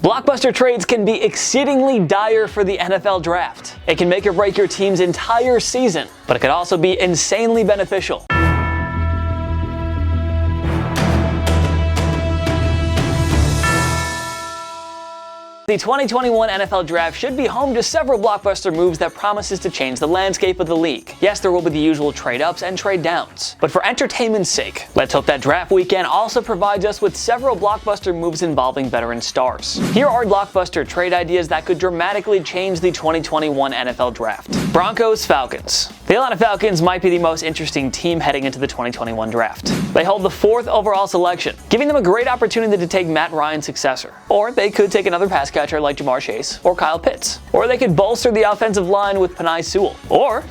Blockbuster trades can be exceedingly dire for the NFL draft. It can make or break your team's entire season, but it could also be insanely beneficial. The 2021 NFL Draft should be home to several blockbuster moves that promises to change the landscape of the league. Yes, there will be the usual trade-ups and trade-downs, but for entertainment's sake, let's hope that draft weekend also provides us with several blockbuster moves involving veteran stars. Here are blockbuster trade ideas that could dramatically change the 2021 NFL Draft. Broncos Falcons. The Atlanta Falcons might be the most interesting team heading into the 2021 Draft. They hold the 4th overall selection, giving them a great opportunity to take Matt Ryan's successor. Or they could take another pass catcher like Jamar Chase or Kyle Pitts. Or they could bolster the offensive line with Penei Sewell. Or,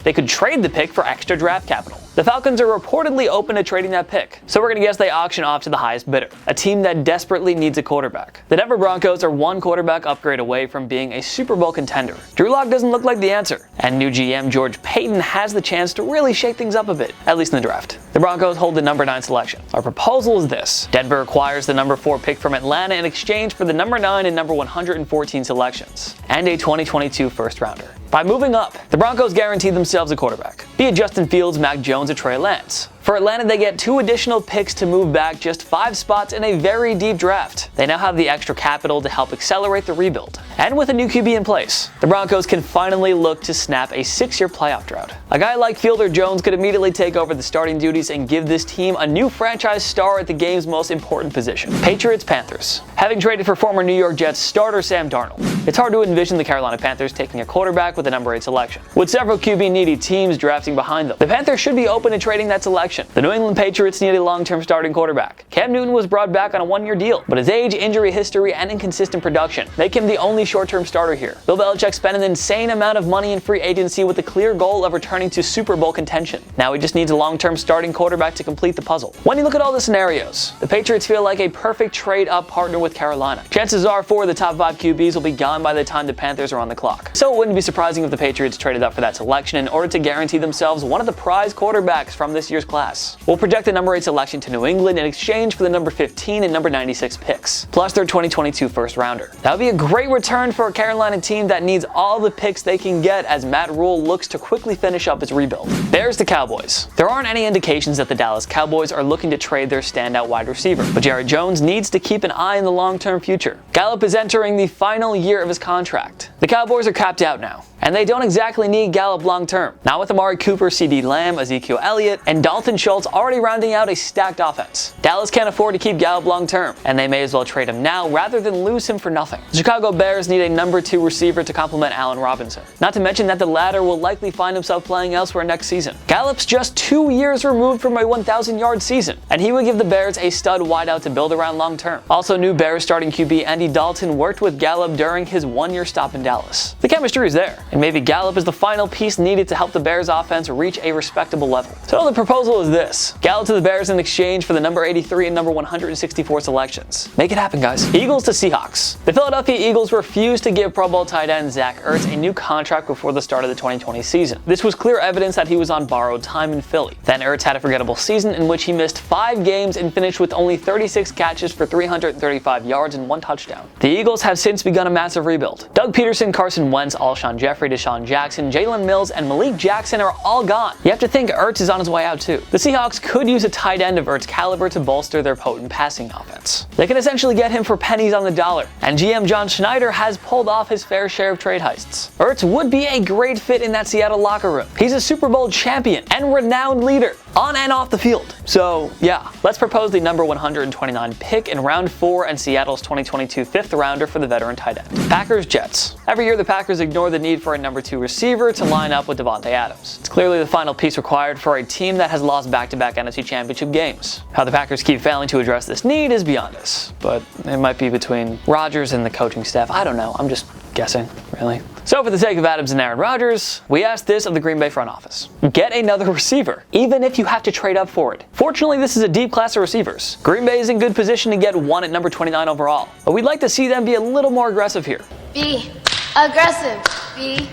they could trade the pick for extra draft capital. The Falcons are reportedly open to trading that pick, so we're going to guess they auction off to the highest bidder, a team that desperately needs a quarterback. The Denver Broncos are one quarterback upgrade away from being a Super Bowl contender. Drew Lock doesn't look like the answer, and new GM George Paton has the chance to really shake things up a bit, at least in the draft. The Broncos hold the number 9 selection. Our proposal is this: Denver acquires the number 4 pick from Atlanta in exchange for the number 9 and number 114 selections, and a 2022 first rounder. By moving up, the Broncos guarantee themselves a quarterback, be it Justin Fields, Mac Jones, or Trey Lance. For Atlanta, they get 2 additional picks to move back just 5 spots in a very deep draft. They now have the extra capital to help accelerate the rebuild. And with a new QB in place, the Broncos can finally look to snap a 6-year playoff drought. A guy like Fielder Jones could immediately take over the starting duties and give this team a new franchise star at the game's most important position. Patriots Panthers. Having traded for former New York Jets starter Sam Darnold, it's hard to envision the Carolina Panthers taking a quarterback with the number 8 selection. With several QB-needy teams drafting behind them, the Panthers should be open to trading that selection. The New England Patriots need a long-term starting quarterback. Cam Newton was brought back on a 1-year deal, but his age, injury history, and inconsistent production make him the only short-term starter here. Bill Belichick spent an insane amount of money in free agency with the clear goal of returning to Super Bowl contention. Now he just needs a long-term starting quarterback to complete the puzzle. When you look at all the scenarios, the Patriots feel like a perfect trade-up partner with Carolina. Chances are 4 of the top 5 QBs will be gone by the time the Panthers are on the clock. So it wouldn't be surprising if the Patriots traded up for that selection in order to guarantee themselves one of the prize quarterbacks from this year's class. We'll project the number 8 selection to New England in exchange for the number 15 and number 96 picks, plus their 2022 first rounder. That would be a great return for a Carolina team that needs all the picks they can get as Matt Rule looks to quickly finish up its rebuild. Bears to Cowboys. There aren't any indications that the Dallas Cowboys are looking to trade their standout wide receiver, but Jared Jones needs to keep an eye on the long-term future. Gallup is entering the final year of his contract. The Cowboys are capped out now, and they don't exactly need Gallup long-term. Not with Amari Cooper, CeeDee Lamb, Ezekiel Elliott, and Dalton Schultz already rounding out a stacked offense. Dallas can't afford to keep Gallup long-term, and they may as well trade him now rather than lose him for nothing. The Chicago Bears need a number 2 receiver to complement Allen Robinson. Not to mention that the latter will likely find himself playing elsewhere next season. Gallup's just 2 years removed from a 1,000-yard season, and he would give the Bears a stud wideout to build around long-term. Also, new Bears starting QB Andy Dalton worked with Gallup during his 1-year stop in Dallas. The chemistry is there, and maybe Gallup is the final piece needed to help the Bears offense reach a respectable level. So the proposal is this: Gallup to the Bears in exchange for the number 83 and number 164 selections. Make it happen, guys. Eagles to Seahawks. The Philadelphia Eagles refused to give Pro Bowl tight end Zach Ertz a new contract before the start of the 2020 season. This was clear evidence that he was on borrowed time in Philly. Then Ertz had a forgettable season in which he missed 5 games and finished with only 36 catches for 335 yards and 1 touchdown. The Eagles have since begun a massive rebuild. Doug Peterson, Carson Wentz, Alshon Jeffrey, Deshaun Jackson, Jalen Mills, and Malik Jackson are all gone. You have to think Ertz is on his way out too. The Seahawks could use a tight end of Ertz caliber to bolster their potent passing offense. They can essentially get him for pennies on the dollar, and GM John Schneider has pulled off his fair share of trade heists. Ertz would be a great fit in that Seattle locker room. He's a Super Bowl champion and renowned leader, on and off the field. So yeah, let's propose the number 129 pick in round 4 and Seattle's 2022 5th rounder for the veteran tight end. Packers Jets. Every year the Packers ignore the need for a number 2 receiver to line up with Devontae Adams. It's clearly the final piece required for a team that has lost back-to-back NFC Championship games. How the Packers keep failing to address this need is beyond us, but it might be between Rodgers and the coaching staff. I don't know, I'm just guessing, really. So for the sake of Adams and Aaron Rodgers, we asked this of the Green Bay front office: get another receiver, even if you have to trade up for it. Fortunately, this is a deep class of receivers. Green Bay is in good position to get one at number 29 overall, but we'd like to see them be a little more aggressive here. Be aggressive. Be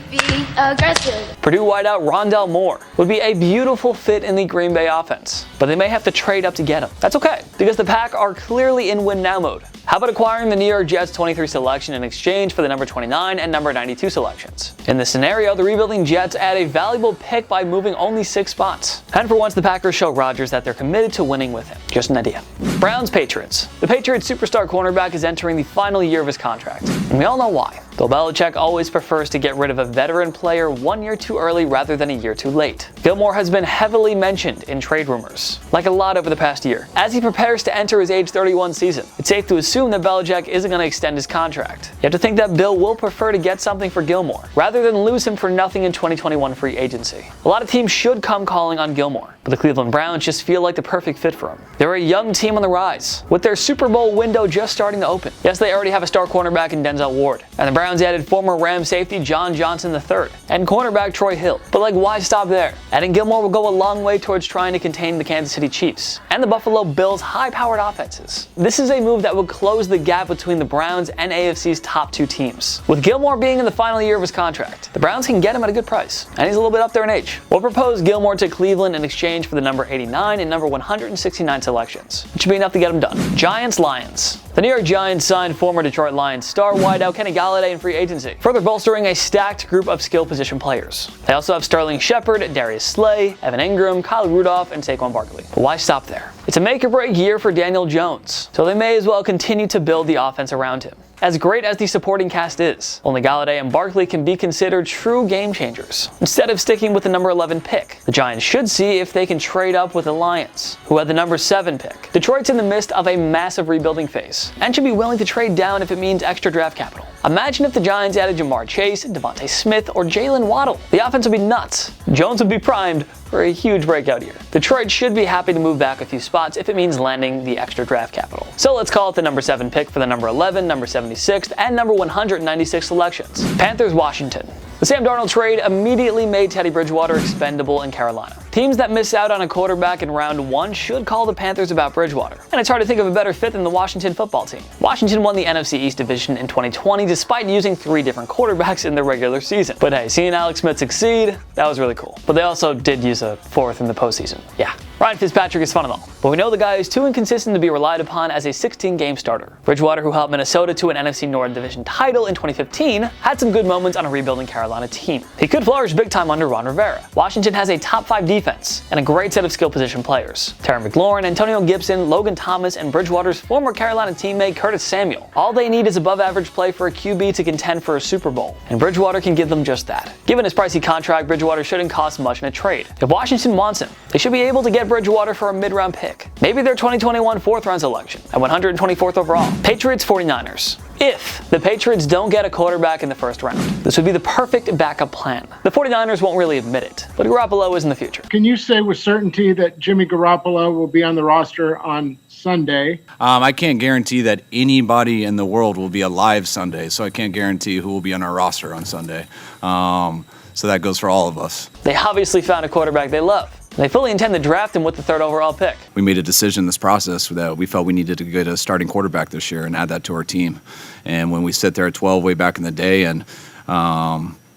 aggressive. Purdue wideout Rondale Moore would be a beautiful fit in the Green Bay offense, but they may have to trade up to get him. That's okay, because the Pack are clearly in win-now mode. How about acquiring the New York Jets 23 selection in exchange for the number 29 and number 92 selections? In this scenario, the rebuilding Jets add a valuable pick by moving only 6 spots. And for once, the Packers show Rodgers that they're committed to winning with him. Just an idea. Browns Patriots. The Patriots superstar cornerback is entering the final year of his contract, and we all know why. Bill Belichick always prefers to get rid of a veteran player 1 year too early rather than a year too late. Gilmore has been heavily mentioned in trade rumors, like a lot over the past year. As he prepares to enter his age 31 season, it's safe to assume that Belichick isn't going to extend his contract. You have to think that Bill will prefer to get something for Gilmore, rather than lose him for nothing in 2021 free agency. A lot of teams should come calling on Gilmore, but the Cleveland Browns just feel like the perfect fit for him. They're a young team on the rise, with their Super Bowl window just starting to open. Yes, they already have a star cornerback in Denzel Ward, and the Browns added former Rams safety John Johnson III, and cornerback Troy Hill. But why stop there? Adding Gilmore will go a long way towards trying to contain the Kansas City Chiefs and the Buffalo Bills' high-powered offenses. This is a move that would close the gap between the Browns and AFC's top 2 teams. With Gilmore being in the final year of his contract, the Browns can get him at a good price, and he's a little bit up there in age. We'll propose Gilmore to Cleveland in exchange for the number 89 and number 169 selections. It should be enough to get him done. Giants-Lions. The New York Giants signed former Detroit Lions star wideout Kenny Golladay in free agency, further bolstering a stacked group of skill position players. They also have Sterling Shepard, Darius Slay, Evan Ingram, Kyle Rudolph, and Saquon Barkley. But why stop there? It's a make-or-break year for Daniel Jones, so they may as well continue to build the offense around him. As great as the supporting cast is, only Golladay and Barkley can be considered true game changers. Instead of sticking with the number 11 pick, the Giants should see if they can trade up with the Lions, who had the number 7 pick. Detroit's in the midst of a massive rebuilding phase, and should be willing to trade down if it means extra draft capital. Imagine if the Giants added Jamar Chase, Devontae Smith, or Jalen Waddle. The offense would be nuts. Jones would be primed for a huge breakout year. Detroit should be happy to move back a few spots if it means landing the extra draft capital. So let's call it the number 7 pick for the number 11, number 76, and number 196 selections. Panthers Washington. The Sam Darnold trade immediately made Teddy Bridgewater expendable in Carolina. Teams that miss out on a quarterback in round 1 should call the Panthers about Bridgewater. And it's hard to think of a better fit than the Washington football team. Washington won the NFC East division in 2020 despite using 3 different quarterbacks in the regular season. But hey, seeing Alex Smith succeed, that was really cool. But they also did use a 4th in the postseason. Yeah. Ryan Fitzpatrick is fun and all, but we know the guy is too inconsistent to be relied upon as a 16-game starter. Bridgewater, who helped Minnesota to an NFC North division title in 2015, had some good moments on a rebuilding Carolina team. He could flourish big time under Ron Rivera. Washington has a top 5 defense and a great set of skill position players. Terry McLaurin, Antonio Gibson, Logan Thomas, and Bridgewater's former Carolina teammate Curtis Samuel. All they need is above average play for a QB to contend for a Super Bowl, and Bridgewater can give them just that. Given his pricey contract, Bridgewater shouldn't cost much in a trade. If Washington wants him, they should be able to get Bridgewater for a mid-round pick. Maybe their 2021 4th-round selection at 124th overall. Patriots 49ers. If the Patriots don't get a quarterback in the 1st round, this would be the perfect backup plan. The 49ers won't really admit it, but Garoppolo is in the future. Can you say with certainty that Jimmy Garoppolo will be on the roster on Sunday? I can't guarantee that anybody in the world will be alive Sunday, so I can't guarantee who will be on our roster on Sunday. So that goes for all of us. They obviously found a quarterback they love. They fully intend to draft him with the 3rd overall pick. We made a decision in this process that we felt we needed to get a starting quarterback this year and add that to our team. And when we sit there at 12 way back in the day, and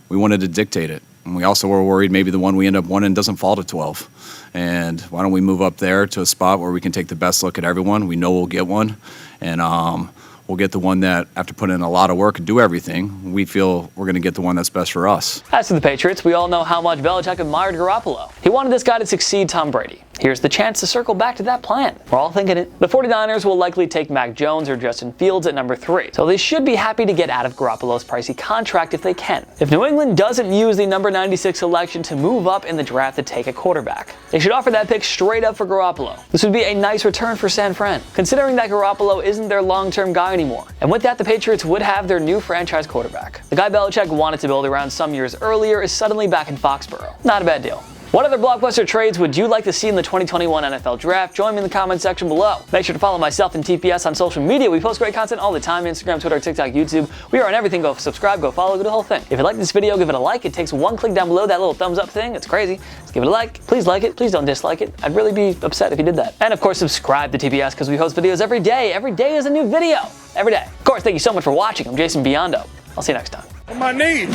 we wanted to dictate it. And we also were worried maybe the one we end up winning doesn't fall to 12. And why don't we move up there to a spot where we can take the best look at everyone? We know we'll get one. And we'll get the one that, after putting in a lot of work and do everything, we feel we're going to get the one that's best for us. As for the Patriots, we all know how much Belichick admired Garoppolo. He wanted this guy to succeed Tom Brady. Here's the chance to circle back to that plan. We're all thinking it. The 49ers will likely take Mac Jones or Justin Fields at number 3, so they should be happy to get out of Garoppolo's pricey contract if they can. If New England doesn't use the number 96 selection to move up in the draft to take a quarterback, they should offer that pick straight up for Garoppolo. This would be a nice return for San Fran, considering that Garoppolo isn't their long-term guy anymore. And with that, the Patriots would have their new franchise quarterback. The guy Belichick wanted to build around some years earlier is suddenly back in Foxborough. Not a bad deal. What other blockbuster trades would you like to see in the 2021 NFL Draft? Join me in the comment section below. Make sure to follow myself and TPS on social media. We post great content all the time: Instagram, Twitter, TikTok, YouTube. We are on everything. Go subscribe, go follow, go do the whole thing. If you like this video, give it a like. It takes 1 click down below, that little thumbs up thing. It's crazy. Just give it a like. Please like it. Please don't dislike it. I'd really be upset if you did that. And of course, subscribe to TPS because we post videos every day. Every day is a new video. Every day. Of course, thank you so much for watching. I'm Jason Biondo. I'll see you next time. On my knees.